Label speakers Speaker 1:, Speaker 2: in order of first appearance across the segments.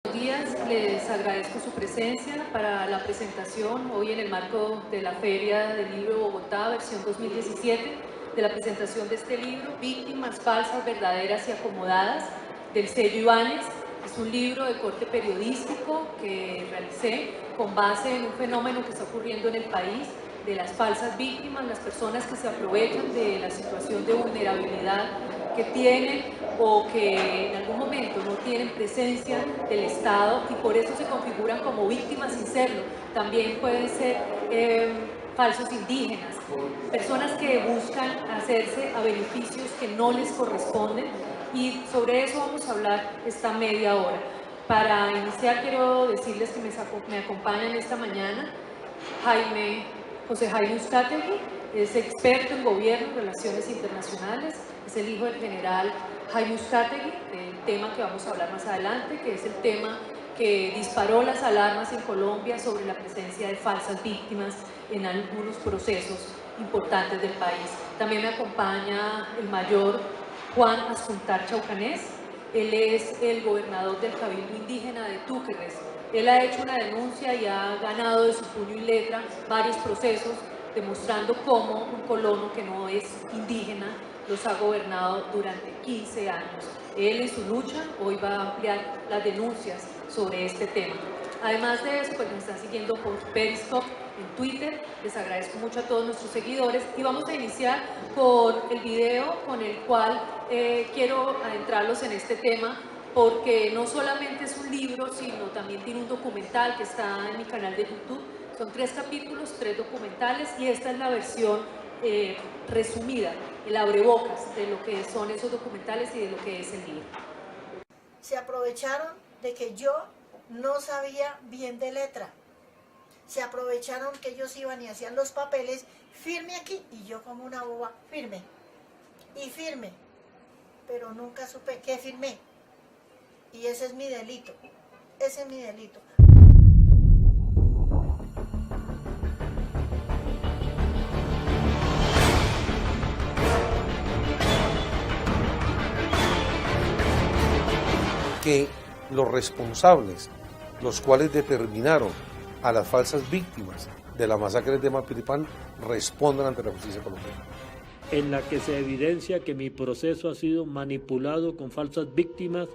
Speaker 1: Buenos días, les agradezco su presencia para la presentación hoy en el marco de la Feria del Libro de Bogotá, versión 2017, de la presentación de este libro, Víctimas falsas, verdaderas y acomodadas, del sello Ibáñez. Es un libro de corte periodístico que realicé con base en un fenómeno que está ocurriendo en el país, de las falsas víctimas, las personas que se aprovechan de la situación de vulnerabilidad que tienen o que en algún momento no tienen presencia del Estado y por eso se configuran como víctimas sin serlo. También pueden ser falsos indígenas, personas que buscan hacerse a beneficios que no les corresponden, y sobre eso vamos a hablar esta media hora. Para iniciar quiero decirles que me acompañan esta mañana José Jaime Uzcategui, es experto en gobierno y relaciones internacionales, es el hijo del general Jaime Uzcategui, el tema que vamos a hablar más adelante, que es el tema que disparó las alarmas en Colombia sobre la presencia de falsas víctimas en algunos procesos importantes del país. También me acompaña el mayor Juan Ascuntar Chaucanés. Él es el gobernador del Cabildo Indígena de Túquerres. Él ha hecho una denuncia y ha ganado de su puño y letra varios procesos, demostrando cómo un colono que no es indígena los ha gobernado durante 15 años. Él en su lucha hoy va a ampliar las denuncias sobre este tema. Además de eso, pues nos están siguiendo por Periscope en Twitter. Les agradezco mucho a todos nuestros seguidores y vamos a iniciar con el video con el cual quiero adentrarlos en este tema, porque no solamente es un libro, sino también tiene un documental que está en mi canal de YouTube. Son 3 capítulos, 3 documentales, y esta es la versión resumida, el abrebocas de lo que son esos documentales y de lo que es el libro.
Speaker 2: Se aprovecharon de que yo no sabía bien de letra. Se aprovecharon que ellos iban y hacían los papeles, firme aquí, y yo como una boba, firme, y firme, pero nunca supe qué firmé. Y ese es mi delito, ese es mi delito.
Speaker 3: Que los responsables, los cuales determinaron a las falsas víctimas de la masacre de Mapiripán, respondan ante la justicia colombiana.
Speaker 4: En la que se evidencia que mi proceso ha sido manipulado con falsas víctimas,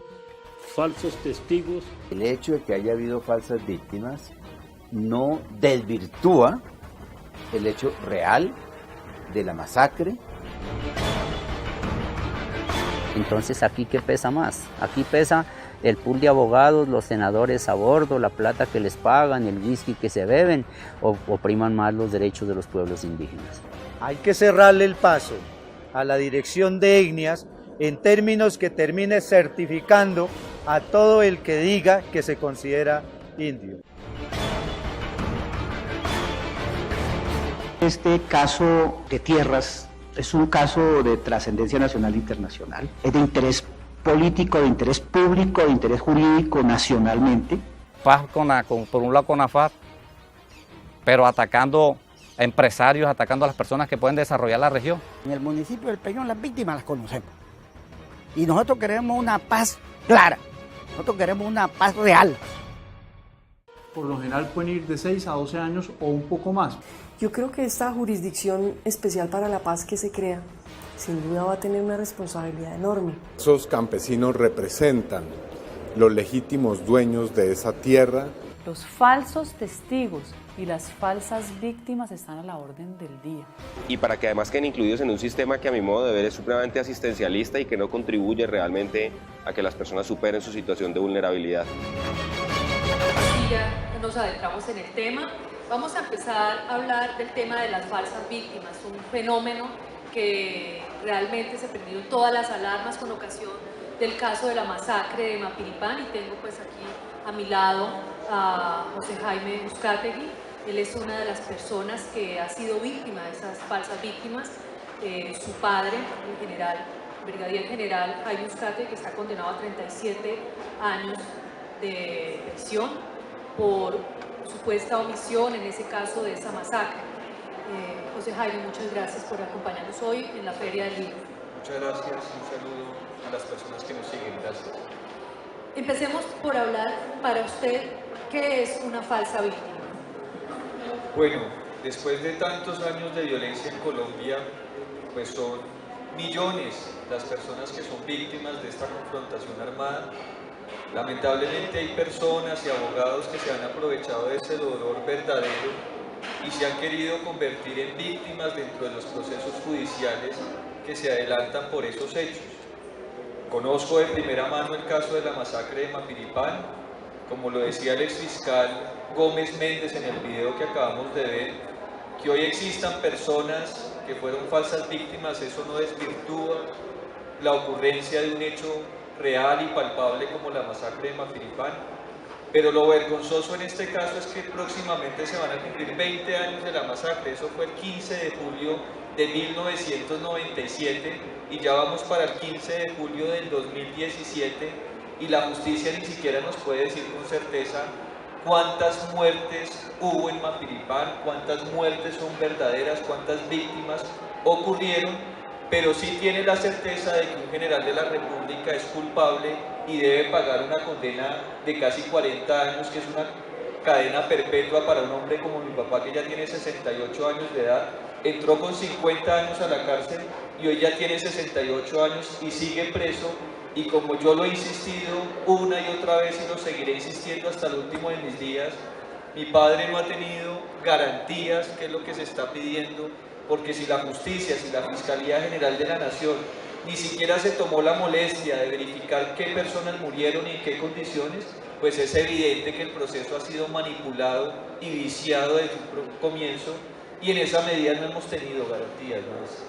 Speaker 4: falsos testigos.
Speaker 5: El hecho de que haya habido falsas víctimas no desvirtúa el hecho real de la masacre.
Speaker 6: Entonces, ¿aquí qué pesa más? Aquí pesa el pool de abogados, los senadores a bordo, la plata que les pagan, el whisky que se beben, o priman más los derechos de los pueblos indígenas.
Speaker 7: Hay que cerrarle el paso a la dirección de etnias en términos que termine certificando a todo el que diga que se considera indio.
Speaker 8: Este caso de tierras es un caso de trascendencia nacional e internacional, es de interés político, de interés público, de interés jurídico nacionalmente.
Speaker 9: Paz por un lado con AFAD, pero atacando a empresarios, atacando a las personas que pueden desarrollar la región.
Speaker 10: En el municipio del Peñón las víctimas las conocemos y nosotros queremos una paz clara, nosotros queremos una paz real.
Speaker 11: Por lo general pueden ir de 6 a 12 años o un poco más.
Speaker 12: Yo creo que esta jurisdicción especial para la paz que se crea, sin duda va a tener una responsabilidad enorme.
Speaker 13: Esos campesinos representan los legítimos dueños de esa tierra.
Speaker 14: Los falsos testigos y las falsas víctimas están a la orden del día.
Speaker 15: Y para que además queden incluidos en un sistema que a mi modo de ver es supremamente asistencialista y que no contribuye realmente a que las personas superen su situación de vulnerabilidad.
Speaker 1: Y ya nos adentramos en el tema. Vamos a empezar a hablar del tema de las falsas víctimas, un fenómeno que realmente se prendieron todas las alarmas con ocasión del caso de la masacre de Mapiripán, y tengo pues aquí a mi lado a José Jaime Uzcategui. Él es una de las personas que ha sido víctima de esas falsas víctimas. Su padre, el brigadier general Jaime Uzcategui, que está condenado a 37 años de prisión por supuesta omisión en ese caso de esa masacre. José Jaime, muchas gracias por acompañarnos hoy en la Feria del Libro.
Speaker 16: Muchas gracias, un saludo a las personas que nos siguen, gracias.
Speaker 1: Empecemos por hablar, para usted, ¿qué es una falsa víctima?
Speaker 16: Bueno, después de tantos años de violencia en Colombia, pues son millones las personas que son víctimas de esta confrontación armada. Lamentablemente hay personas y abogados que se han aprovechado de ese dolor verdadero y se han querido convertir en víctimas dentro de los procesos judiciales que se adelantan por esos hechos. Conozco de primera mano el caso de la masacre de Mapiripán, como lo decía el exfiscal Gómez Méndez en el video que acabamos de ver. Que hoy existan personas que fueron falsas víctimas, eso no desvirtúa la ocurrencia de un hecho real y palpable como la masacre de Mapiripán. Pero lo vergonzoso en este caso es que próximamente se van a cumplir 20 años de la masacre. Eso fue el 15 de julio de 1997 y ya vamos para el 15 de julio del 2017 y la justicia ni siquiera nos puede decir con certeza cuántas muertes hubo en Mapiripán, cuántas muertes son verdaderas, cuántas víctimas ocurrieron, pero sí tiene la certeza de que un general de la República es culpable y debe pagar una condena de casi 40 años, que es una cadena perpetua para un hombre como mi papá, que ya tiene 68 años de edad, entró con 50 años a la cárcel y hoy ya tiene 68 años y sigue preso. Y como yo lo he insistido una y otra vez y lo seguiré insistiendo hasta el último de mis días, mi padre no ha tenido garantías, que es lo que se está pidiendo, porque si la justicia, si la Fiscalía General de la Nación ni siquiera se tomó la molestia de verificar qué personas murieron y en qué condiciones, pues es evidente que el proceso ha sido manipulado y viciado desde un comienzo y en esa medida no hemos tenido garantías más.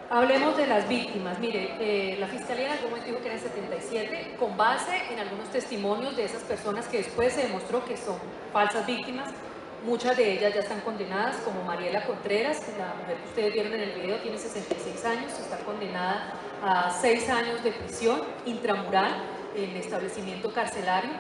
Speaker 1: Hablemos de las víctimas. Mire, la Fiscalía en algún momento dijo que eran 77, con base en algunos testimonios de esas personas que después se demostró que son falsas víctimas. Muchas de ellas ya están condenadas, como Mariela Contreras, la mujer que ustedes vieron en el video, tiene 66 años, está condenada a 6 años de prisión intramural en establecimiento carcelario.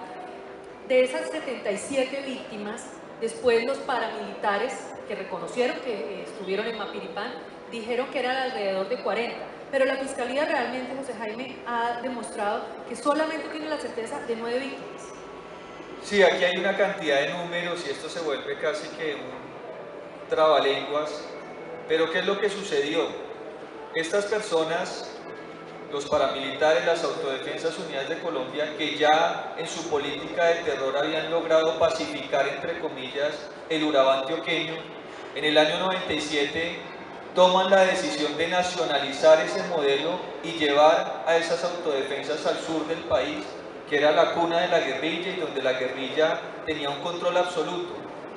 Speaker 1: De esas 77 víctimas, después los paramilitares que reconocieron que estuvieron en Mapiripán, dijeron que eran alrededor de 40, pero la Fiscalía realmente, José Jaime, ha demostrado que solamente tiene la certeza de 9 víctimas.
Speaker 16: Sí, aquí hay una cantidad de números y esto se vuelve casi que un trabalenguas, pero ¿qué es lo que sucedió? Estas personas, los paramilitares, las Autodefensas Unidas de Colombia, que ya en su política de terror habían logrado pacificar, entre comillas, el Urabá antioqueño, en el año 97 toman la decisión de nacionalizar ese modelo y llevar a esas autodefensas al sur del país, que era la cuna de la guerrilla y donde la guerrilla tenía un control absoluto.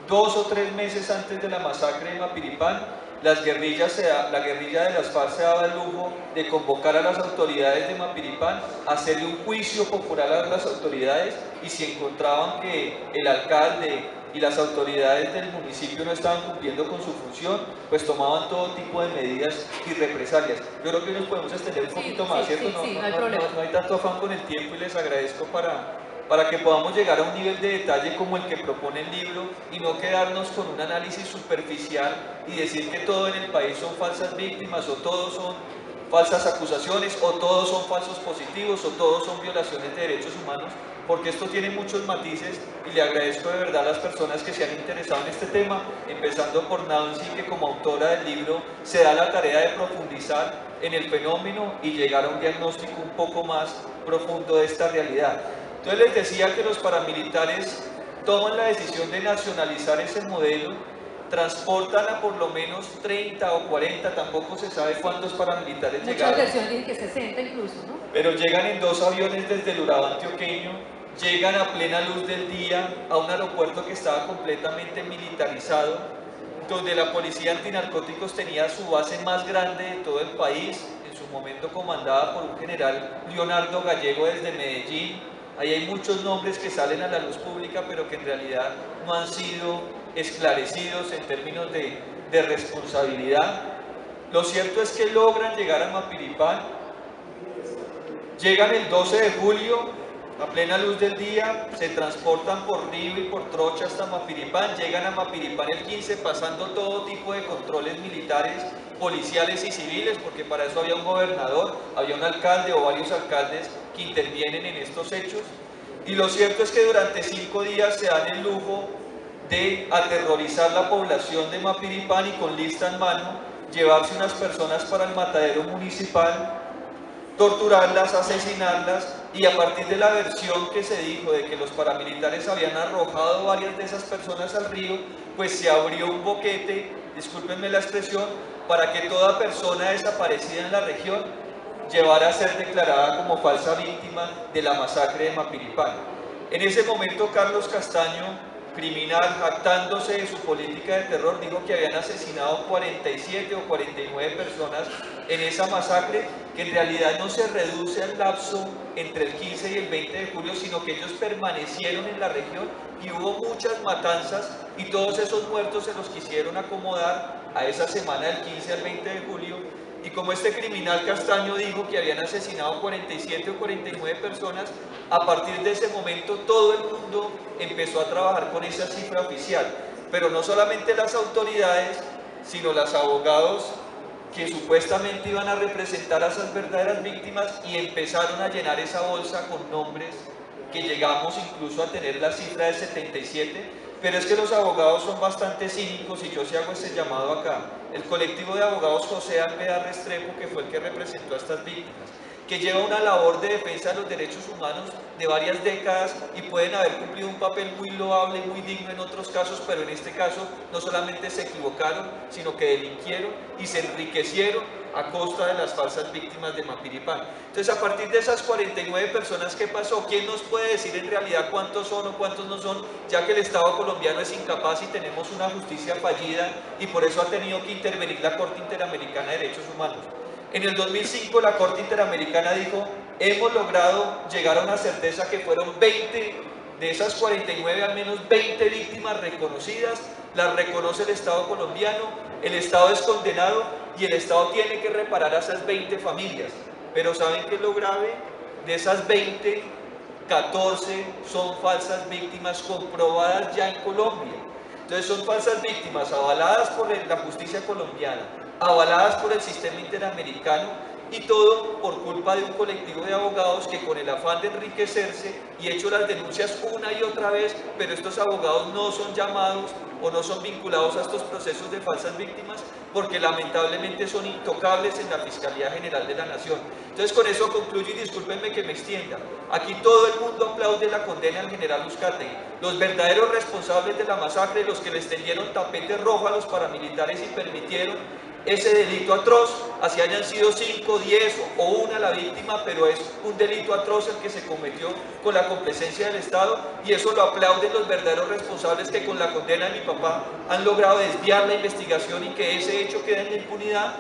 Speaker 16: 2 o 3 meses antes de la masacre de Mapiripán, la guerrilla de las FARC se daba el lujo de convocar a las autoridades de Mapiripán, hacerle un juicio popular a las autoridades y si encontraban que el alcalde y las autoridades del municipio no estaban cumpliendo con su función, pues tomaban todo tipo de medidas y represalias. Yo creo que nos podemos extender un poquito más, ¿cierto? No hay tanto afán con el tiempo y les agradezco para que podamos llegar a un nivel de detalle como el que propone el libro y no quedarnos con un análisis superficial y decir que todo en el país son falsas víctimas o todos son falsas acusaciones o todos son falsos positivos o todos son violaciones de derechos humanos, porque esto tiene muchos matices y le agradezco de verdad a las personas que se han interesado en este tema, empezando por Nancy, que como autora del libro se da la tarea de profundizar en el fenómeno y llegar a un diagnóstico un poco más profundo de esta realidad. Entonces les decía que los paramilitares toman la decisión de nacionalizar ese modelo, transportan a por lo menos 30 o 40, tampoco se sabe cuántos paramilitares llegaron.
Speaker 1: Muchas versiones dicen que 60 incluso, ¿no?
Speaker 16: Pero llegan en 2 aviones desde el Urabá antioqueño, llegan a plena luz del día a un aeropuerto que estaba completamente militarizado, donde la policía antinarcóticos tenía su base más grande de todo el país, en su momento comandada por un general Leonardo Gallego desde Medellín. Ahí hay muchos nombres que salen a la luz pública, pero que en realidad no han sido esclarecidos en términos de responsabilidad. Lo cierto es que logran llegar a Mapiripán, llegan el 12 de julio, a plena luz del día, se transportan por río y por trocha hasta Mapiripán, llegan a Mapiripán el 15 pasando todo tipo de controles militares, policiales y civiles, porque para eso había un gobernador, había un alcalde o varios alcaldes que intervienen en estos hechos. Y lo cierto es que durante 5 días se dan el lujo de aterrorizar la población de Mapiripán y con lista en mano llevarse unas personas para el matadero municipal, torturarlas, asesinarlas, y a partir de la versión que se dijo de que los paramilitares habían arrojado varias de esas personas al río, pues se abrió un boquete, discúlpenme la expresión, para que toda persona desaparecida en la región llevara a ser declarada como falsa víctima de la masacre de Mapiripán. En ese momento Carlos Castaño, criminal, jactándose de su política de terror, dijo que habían asesinado 47 o 49 personas en esa masacre, que en realidad no se reduce al lapso entre el 15 y el 20 de julio, sino que ellos permanecieron en la región y hubo muchas matanzas y todos esos muertos se los quisieron acomodar a esa semana del 15 al 20 de julio. Y como este criminal Castaño dijo que habían asesinado 47 o 49 personas, a partir de ese momento todo el mundo empezó a trabajar con esa cifra oficial. Pero no solamente las autoridades, sino los abogados que supuestamente iban a representar a esas verdaderas víctimas, y empezaron a llenar esa bolsa con nombres que llegamos incluso a tener la cifra de 77. Pero es que los abogados son bastante cínicos y yo sí hago este llamado acá. El colectivo de abogados José Alvear Restrepo, que fue el que representó a estas víctimas, que lleva una labor de defensa de los derechos humanos de varias décadas y pueden haber cumplido un papel muy loable y muy digno en otros casos, pero en este caso no solamente se equivocaron, sino que delinquieron y se enriquecieron a costa de las falsas víctimas de Mapiripán. Entonces, a partir de esas 49 personas, ¿qué pasó? ¿Quién nos puede decir en realidad cuántos son o cuántos no son? Ya que el Estado colombiano es incapaz y tenemos una justicia fallida, y por eso ha tenido que intervenir la Corte Interamericana de Derechos Humanos. En el 2005 la Corte Interamericana dijo: hemos logrado llegar a una certeza que fueron 20 de esas 49, al menos 20 víctimas reconocidas, las reconoce el Estado colombiano, el Estado es condenado y el Estado tiene que reparar a esas 20 familias. Pero ¿saben qué es lo grave? De esas 20, 14 son falsas víctimas comprobadas ya en Colombia. Entonces son falsas víctimas avaladas por la justicia colombiana, avaladas por el sistema interamericano, y todo por culpa de un colectivo de abogados que, con el afán de enriquecerse y hecho las denuncias una y otra vez, pero estos abogados no son llamados o no son vinculados a estos procesos de falsas víctimas porque lamentablemente son intocables en la Fiscalía General de la Nación. Entonces, con eso concluyo y discúlpenme que me extienda. Aquí todo el mundo aplaude la condena al general Uzcategui. Los verdaderos responsables de la masacre, los que les tendieron tapete rojo a los paramilitares y permitieron ese delito atroz, así hayan sido 5, 10 o una la víctima, pero es un delito atroz el que se cometió con la complacencia del Estado, y eso lo aplauden los verdaderos responsables que con la condena de mi papá han logrado desviar la investigación y que ese hecho quede en la impunidad.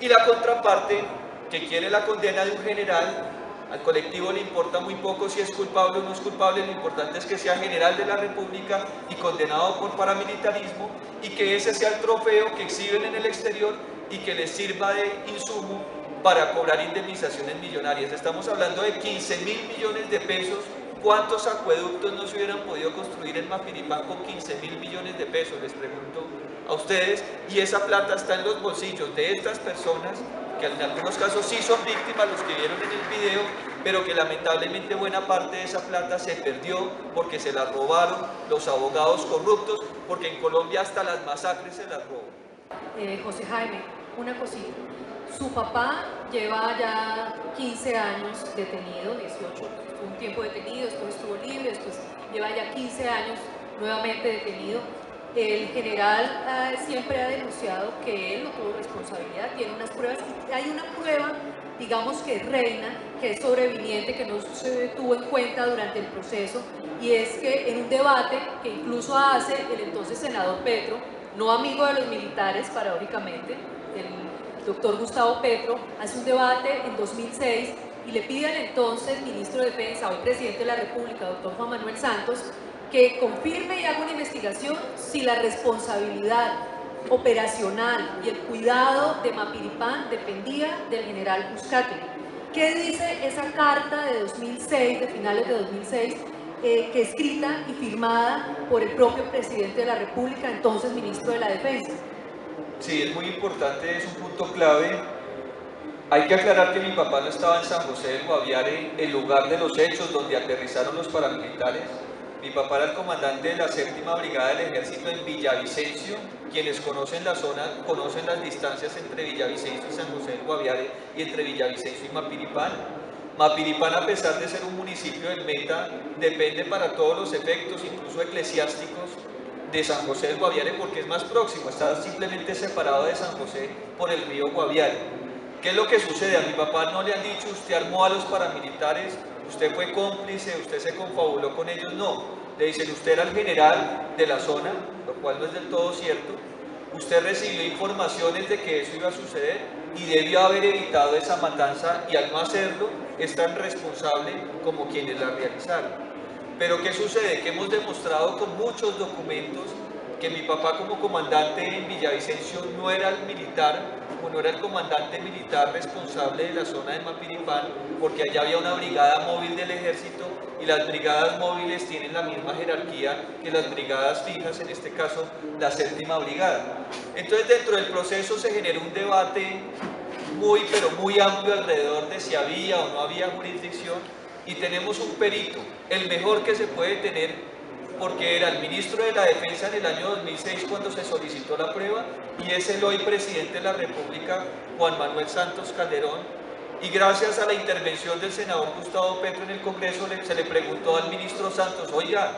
Speaker 16: Y la contraparte, que quiere la condena de un general, al colectivo le importa muy poco si es culpable o no es culpable, lo importante es que sea general de la República y condenado por paramilitarismo, y que ese sea el trofeo que exhiben en el exterior y que les sirva de insumo para cobrar indemnizaciones millonarias. Estamos hablando de 15.000 millones de pesos. ¿Cuántos acueductos no se hubieran podido construir en Mapiripán con 15.000 millones de pesos? Les pregunto a ustedes. Y esa plata está en los bolsillos de estas personas, que en algunos casos sí son víctimas, los que vieron en el video, pero que lamentablemente buena parte de esa plata se perdió porque se la robaron los abogados corruptos, porque en Colombia hasta las masacres se las roban.
Speaker 1: José Jaime, una cosita. Su papá lleva ya 15 años detenido, 18, estuvo un tiempo detenido, después estuvo libre, después lleva ya 15 años nuevamente detenido. El general siempre ha denunciado que él no tuvo responsabilidad, tiene unas pruebas, y hay una prueba, digamos, que reina, que es sobreviviente, que no se tuvo en cuenta durante el proceso, y es que en un debate que incluso hace el entonces senador Petro, no amigo de los militares, paradójicamente, el doctor Gustavo Petro, hace un debate en 2006 y le pide al entonces ministro de Defensa, hoy presidente de la República, doctor Juan Manuel Santos, que confirme y haga una investigación si la responsabilidad operacional y el cuidado de Mapiripán dependía del general Uzcategui. ¿Qué dice esa carta de 2006, de finales de 2006, que escrita y firmada por el propio presidente de la República, entonces ministro de la Defensa?
Speaker 16: Sí, es muy importante, es un punto clave. Hay que aclarar que mi papá no estaba en San José del Guaviare, el lugar de los hechos donde aterrizaron los paramilitares. Mi papá era el comandante de la 7ª Brigada del Ejército en Villavicencio. Quienes conocen la zona conocen las distancias entre Villavicencio y San José del Guaviare y entre Villavicencio y Mapiripán. Mapiripán, a pesar de ser un municipio del Meta, depende para todos los efectos, incluso eclesiásticos, de San José del Guaviare porque es más próximo, está simplemente separado de San José por el río Guaviare. ¿Qué es lo que sucede? A mi papá no le han dicho, usted armó a los paramilitares, usted fue cómplice, usted se confabuló con ellos, no. Le dicen, usted era el general de la zona, lo cual no es del todo cierto. Usted recibió informaciones de que eso iba a suceder y debió haber evitado esa matanza y al no hacerlo es tan responsable como quienes la realizaron. Pero ¿qué sucede? Que hemos demostrado con muchos documentos que mi papá como comandante en Villavicencio no era el militar o no era el comandante militar responsable de la zona de Mapiripán, porque allá había una brigada móvil del ejército y las brigadas móviles tienen la misma jerarquía que las brigadas fijas, en este caso la 7ª Brigada. Entonces dentro del proceso se generó un debate pero muy amplio alrededor de si había o no había jurisdicción y tenemos un perito, el mejor que se puede tener, porque era el ministro de la Defensa en el año 2006 cuando se solicitó la prueba y es el hoy presidente de la República, Juan Manuel Santos Calderón, y gracias a la intervención del senador Gustavo Petro en el Congreso se le preguntó al ministro Santos, oiga,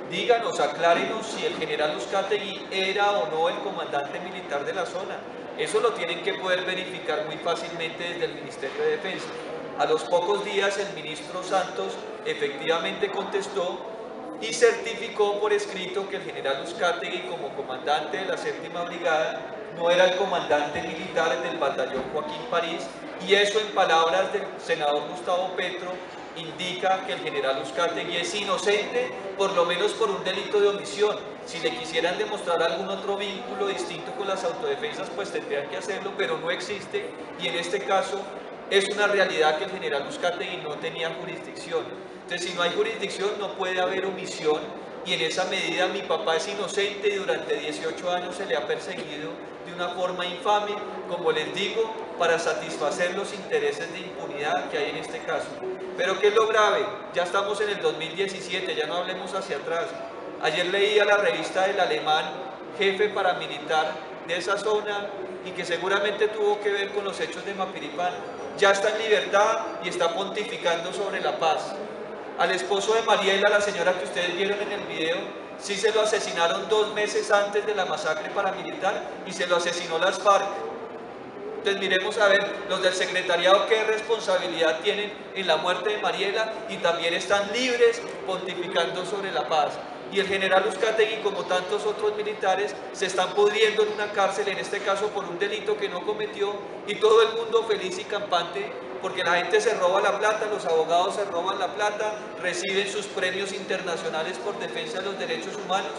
Speaker 16: díganos, aclárenos si el general Uzcategui era o no el comandante militar de la zona. Eso lo tienen que poder verificar muy fácilmente desde el Ministerio de Defensa. A los pocos días el ministro Santos efectivamente contestó y certificó por escrito que el general Uzcategui como comandante de la 7ª Brigada no era el comandante militar del batallón Joaquín París y eso en palabras del senador Gustavo Petro indica que el general Uzcategui es inocente por lo menos por un delito de omisión. Si le quisieran demostrar algún otro vínculo distinto con las autodefensas pues tendrían que hacerlo, pero no existe y en este caso es una realidad que el general Uzcategui no tenía jurisdicción. Entonces, si no hay jurisdicción, no puede haber omisión y en esa medida mi papá es inocente y durante 18 años se le ha perseguido de una forma infame, como les digo, para satisfacer los intereses de impunidad que hay en este caso. Pero ¿qué es lo grave? Ya estamos en el 2017, ya no hablemos hacia atrás. Ayer leía la revista del alemán, jefe paramilitar de esa zona y que seguramente tuvo que ver con los hechos de Mapiripán. Ya está en libertad y está pontificando sobre la paz. Al esposo de Mariela, la señora que ustedes vieron en el video, sí se lo asesinaron 2 meses antes de la masacre paramilitar y se lo asesinó las FARC. Entonces miremos a ver los del secretariado qué responsabilidad tienen en la muerte de Mariela y también están libres pontificando sobre la paz. Y el general Uzcategui, como tantos otros militares, se están pudriendo en una cárcel, en este caso por un delito que no cometió, y todo el mundo feliz y campante, porque la gente se roba la plata, los abogados se roban la plata, reciben sus premios internacionales por defensa de los derechos humanos.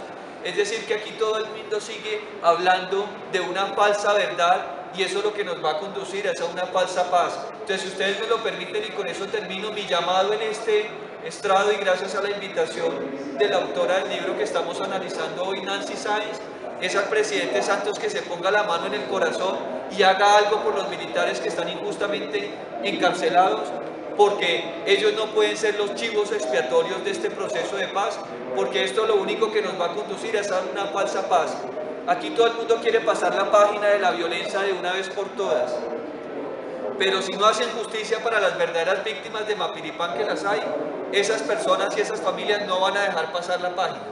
Speaker 16: Es decir, que aquí todo el mundo sigue hablando de una falsa verdad y eso es lo que nos va a conducir a una falsa paz. Entonces, si ustedes me lo permiten y con eso termino mi llamado en este estrado y gracias a la invitación de la autora del libro que estamos analizando hoy, Nancy Sáenz, es al presidente Santos que se ponga la mano en el corazón y haga algo por los militares que están injustamente encarcelados, porque ellos no pueden ser los chivos expiatorios de este proceso de paz, porque esto lo único que nos va a conducir es a una falsa paz. Aquí todo el mundo quiere pasar la página de la violencia de una vez por todas, pero si no hacen justicia para las verdaderas víctimas de Mapiripán, que las hay, esas personas y esas familias no van a dejar pasar la página.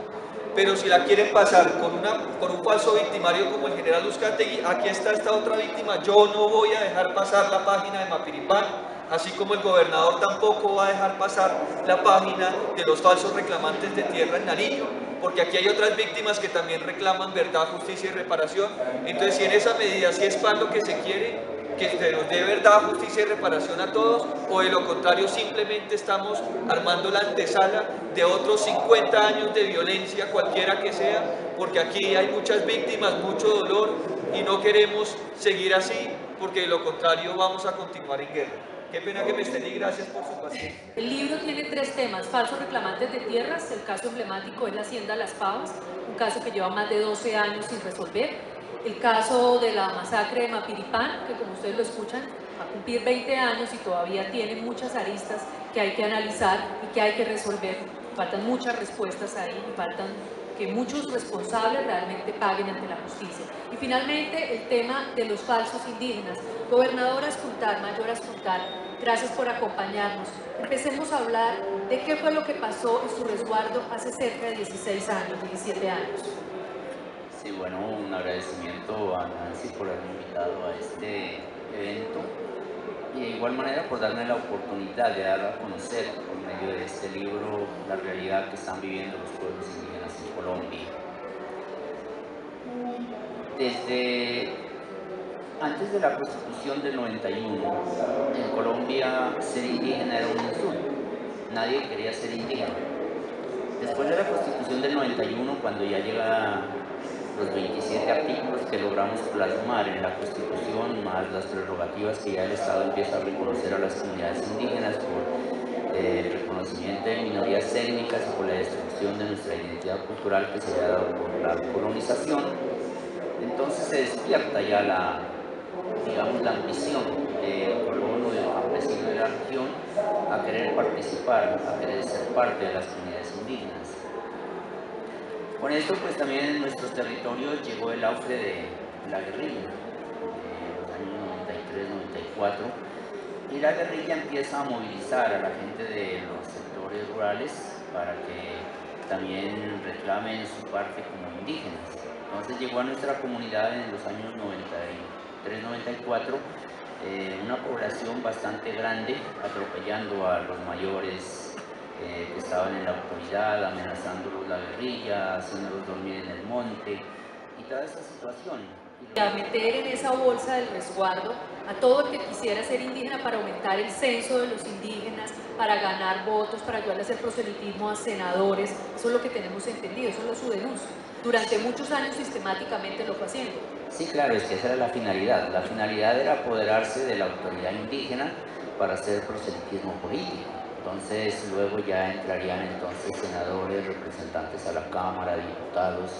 Speaker 16: Pero si la quieren pasar con un falso victimario como el general Uzcategui, aquí está esta otra víctima, yo no voy a dejar pasar la página de Mapiripán, así como el gobernador tampoco va a dejar pasar la página de los falsos reclamantes de tierra en Nariño, porque aquí hay otras víctimas que también reclaman verdad, justicia y reparación. Entonces, si en esa medida, si es paz lo que se quiere, que se nos dé verdad, justicia y reparación a todos, o de lo contrario simplemente estamos armando la antesala de otros 50 años de violencia, cualquiera que sea, porque aquí hay muchas víctimas, mucho dolor, y no queremos seguir así, porque de lo contrario vamos a continuar en guerra. Qué pena que me estén y gracias por su paciencia.
Speaker 1: El libro tiene 3 temas: falsos reclamantes de tierras, el caso emblemático es la Hacienda Las Pavas, un caso que lleva más de 12 años sin resolver, el caso de la masacre de Mapiripán, que como ustedes lo escuchan, va a cumplir 20 años y todavía tiene muchas aristas que hay que analizar y que hay que resolver. Faltan muchas respuestas ahí y faltan que muchos responsables realmente paguen ante la justicia. Y finalmente, el tema de los falsos indígenas. Gobernadora Askuntar, Mayor Askuntar, gracias por acompañarnos. Empecemos a hablar de qué fue lo que pasó en su resguardo hace cerca de 16 años, 17 años.
Speaker 6: Sí, bueno, un agradecimiento a Nancy por haberme invitado a este evento y de igual manera por darme la oportunidad de dar a conocer por medio de este libro la realidad que están viviendo los pueblos indígenas en Colombia. Desde antes de la Constitución del 91, en Colombia ser indígena era un insulto, nadie quería ser indígena. Después de la Constitución del 91, cuando ya llega los 27 artículos que logramos plasmar en la Constitución, más las prerrogativas que ya el Estado empieza a reconocer a las comunidades indígenas por el reconocimiento de minorías étnicas y por la destrucción de nuestra identidad cultural que se había dado por la colonización, entonces se despierta ya la ambición del colono, del campesino de la región a querer participar, a querer ser parte de las comunidades indígenas. Con esto pues también en nuestros territorios llegó el auge de la guerrilla, en los años 93-94, y la guerrilla empieza a movilizar a la gente de los sectores rurales para que también reclamen su parte como indígenas. Entonces llegó a nuestra comunidad en los años 93-94 una población bastante grande, atropellando a los mayores que estaban en la autoridad, amenazándolos la guerrilla, haciéndolos dormir en el monte y toda esa situación.
Speaker 1: A meter en esa bolsa del resguardo a todo el que quisiera ser indígena para aumentar el censo de los indígenas, para ganar votos, para ayudar a hacer proselitismo a senadores. Eso es lo que tenemos entendido, eso es su denuncia. Durante muchos años sistemáticamente lo fue haciendo.
Speaker 6: Sí, claro, es que esa era la finalidad. La finalidad era apoderarse de la autoridad indígena para hacer proselitismo político. Entonces luego ya entrarían entonces senadores, representantes a la Cámara, diputados,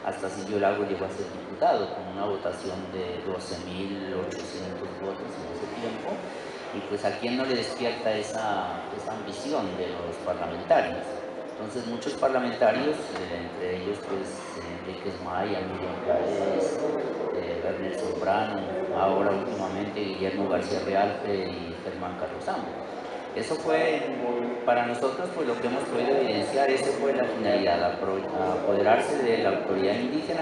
Speaker 6: hasta Silvio Lago llegó a ser diputado con una votación de 12.800 votos en ese tiempo, y pues a quién no le despierta esa ambición de los parlamentarios. Entonces muchos parlamentarios, entre ellos pues Enrique Esmaya, Miriam Páez, Werner Zambrano, ahora últimamente Guillermo García Realpe y Germán Carlosamo. Eso fue para nosotros pues lo que hemos podido evidenciar, esa fue la finalidad, apoderarse de la autoridad indígena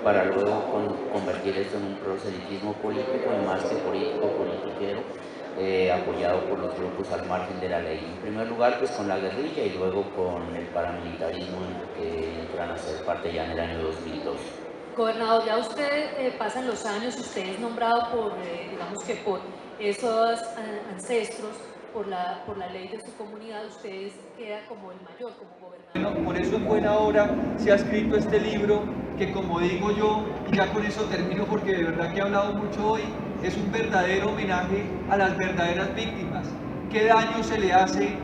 Speaker 6: para luego convertir esto en un proselitismo político, y más que político, politiquero, apoyado por los grupos al margen de la ley. En primer lugar pues con la guerrilla y luego con el paramilitarismo que entran a ser parte ya en el año 2002.
Speaker 1: Gobernador, ya usted pasan los años, usted es nombrado por, digamos que por esos ancestros, por la ley de su comunidad, usted queda como el mayor, como gobernador.
Speaker 16: Bueno, por eso en buena hora se ha escrito este libro que, como digo yo, y ya con eso termino porque de verdad que he hablado mucho hoy, es un verdadero homenaje a las verdaderas víctimas. ¿Qué daño se le hace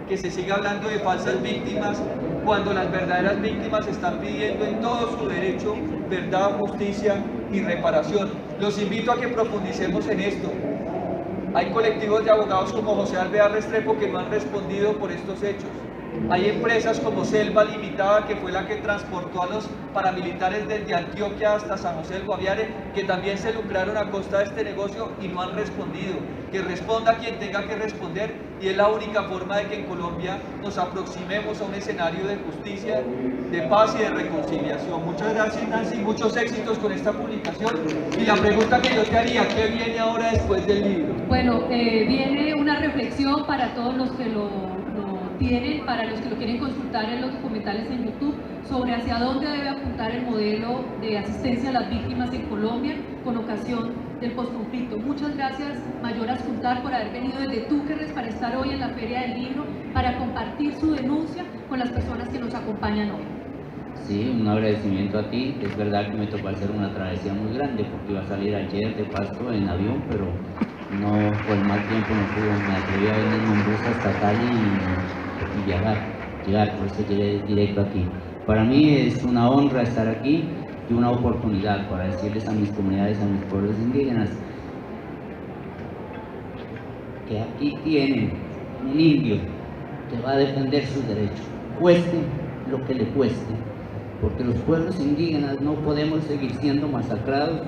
Speaker 16: que se siga hablando de falsas víctimas cuando las verdaderas víctimas están pidiendo en todo su derecho verdad, justicia y reparación? Los invito a que profundicemos en esto. Hay colectivos de abogados como José Alvear Restrepo que no han respondido por estos hechos. Hay empresas como Selva Limitada, que fue la que transportó a los paramilitares desde Antioquia hasta San José del Guaviare, que también se lucraron a costa de este negocio y no han respondido. Que responda quien tenga que responder, y es la única forma de que en Colombia nos aproximemos a un escenario de justicia, de paz y de reconciliación. Muchas gracias, Nancy, muchos éxitos con esta publicación. Y la pregunta que yo te haría, ¿qué viene ahora después del libro?
Speaker 1: Bueno, viene una reflexión para todos los que lo tienen, para los que lo quieren consultar en los documentales en YouTube, sobre hacia dónde debe apuntar el modelo de asistencia a las víctimas en Colombia con ocasión del posconflicto. Muchas gracias, Mayor Askuntar, por haber venido desde Túquerres para estar hoy en la Feria del Libro, para compartir su denuncia con las personas que nos acompañan hoy.
Speaker 6: Sí, un agradecimiento a ti. Es verdad que me tocó hacer una travesía muy grande porque iba a salir ayer de Pasto en avión, pero no, por el mal tiempo no pude, me atreví a venir en bus hasta Cali y llegar, por eso llegué directo aquí. Para mí es una honra estar aquí y una oportunidad para decirles a mis comunidades, a mis pueblos indígenas,
Speaker 17: que aquí tienen un indio que va a defender sus derechos, cueste lo que le cueste, porque los pueblos indígenas no podemos seguir siendo masacrados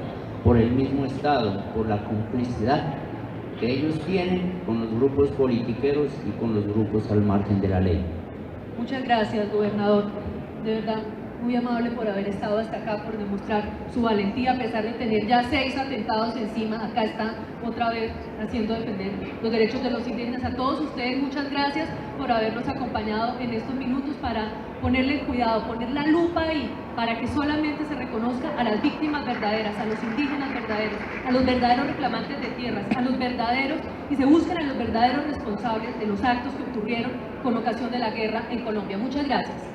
Speaker 17: por el mismo Estado, por la complicidad que ellos tienen con los grupos politiqueros y con los grupos al margen de la ley.
Speaker 1: Muchas gracias, gobernador. De verdad, muy amable por haber estado hasta acá, por demostrar su valentía a pesar de tener ya 6 atentados encima. Acá está otra vez haciendo defender los derechos de los indígenas. A todos ustedes, muchas gracias por habernos acompañado en estos minutos para ponerle cuidado, poner la lupa ahí, para que solamente se reconozca a las víctimas verdaderas, a los indígenas verdaderos, a los verdaderos reclamantes de tierras, a los verdaderos, y se busquen a los verdaderos responsables de los actos que ocurrieron con ocasión de la guerra en Colombia. Muchas gracias.